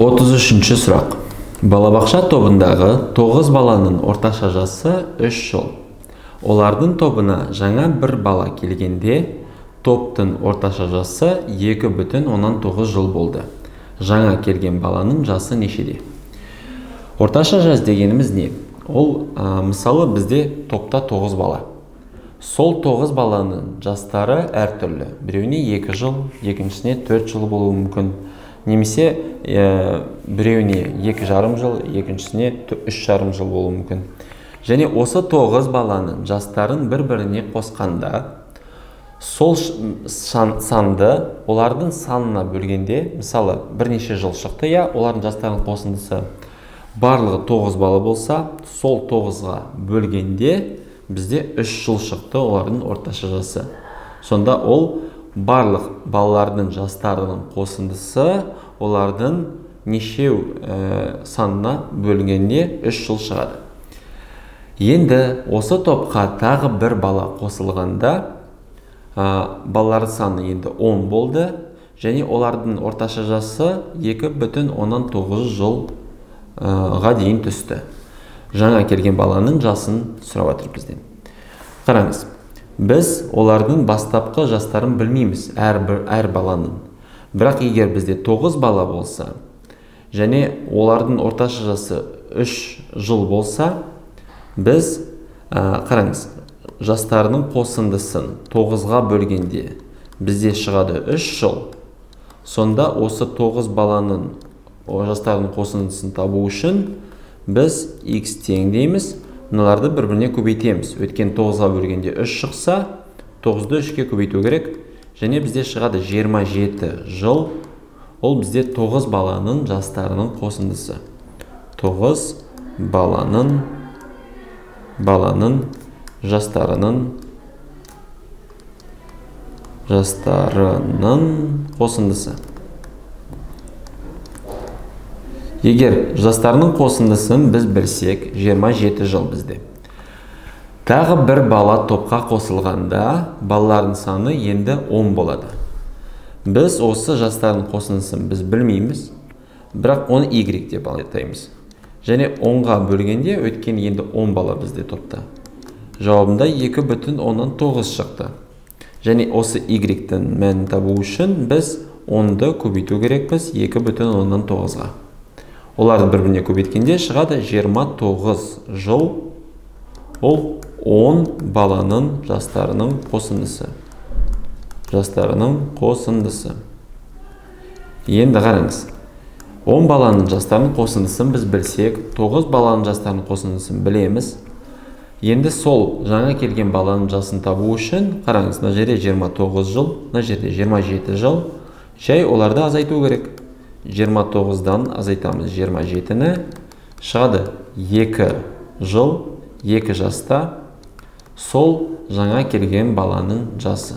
33-ші сұрақ. Балабақша тобындағы 9 баланың орташа жасы 3 жыл. Олардың тобына жаңа бір бала келгенде, топтың орташа жасы 2,9 жыл болды. Жаңа келген баланың жасы нешеде? Орташа жас дегеніміз не? Ол, мысалы, бізде топта 9 бала. Сол 9 баланың жастары әртүрлі. Біреуіне 2 жыл, екіншісіне 4 жыл болуы мүмкін. Немесе біреуіне 2,5 жыл, екіншісіне 3,5 жыл болуы мүмкін. Және осы 9 баланың жастарын бір-біріне қосқанда, сол санды олардың санына бөлгенде, мысалы, бірнеше жыл шықты, олардың жастарының қосындысы барлығы 9 бала болса, сол 9-ға бөлгенде бізде 3 жыл шықты олардың орташа жасы. Сонда ол барлық балалардың жастарының қосындысы олардың нешеу санына бөлгенде 3 жыл шығады. Енді осы топқа тағы бір бала қосылғанда балалар саны енді 10 болды, және олардың орташа жасы 2,9 жылға дейін түсті. Жаңа келген баланың жасын сұрап жатыр бізден. Қараңыз, біз олардың бастапқы жастарын білмейміз, әр баланың. Бірақ егер бізде 9 бала болса, және олардың орташа жасы 3 жыл болса, біз, қараңыз, жастарының қосындысын 9-ға бөлгенде бізде шығады 3 жыл. Сонда осы 9 баланың жастарының қосындысын табу үшін біз x тең дейміз, мыналарды бір-біріне көбейтеміз. Өткен 9-ға бөлгенде 3 шықса, 9-ды 3-ке көбейту керек, және бізде шығады 27 жыл. Ол бізде 9 баланың жастарының қосындысы. 9 баланың жастарының қосындысы. Егер жастарының қосындысын біз білсек, 27 жыл бізде. Тағы бір бала топқа қосылғанда, балалардың саны енді 10 болады. Біз осы жастардың қосындысын біз білмейміз, бірақ оны y деп атаймыз. Және 10-ға бөлгенде өткен енді 10 бала бізде топта. Жауабында 2,9 шықты. Және осы y-тің мәнін табу үшін біз 10-ды көбейту керекпіз 2,9-ға. Оларды бір-біріне көбейткенде шығады 29 жыл. Ол 10 баланың жастарының қосындысы. Енді қараңыз. 10 баланың жастарының қосындысын біз білсек, 9 баланың жастарының қосындысын білеміз. Енді сол жаңа келген баланың жасын табу үшін, қараңыз, мына жерде 29 жыл, мына жерде 27 жыл. Жай оларды азайту керек. 29-дан азайтамыз 27-ні, шығады 2 жыл, 2 жаста. Сол жаңа келген баланың жасы.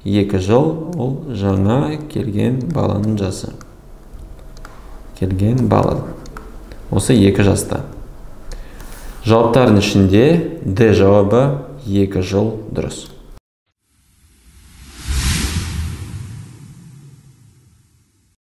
2 жыл, ол жаңа келген баланың жасы. Келген бала. Осы 2 жаста. Жауаптардың ішінде D жауабы 2 жыл дұрыс.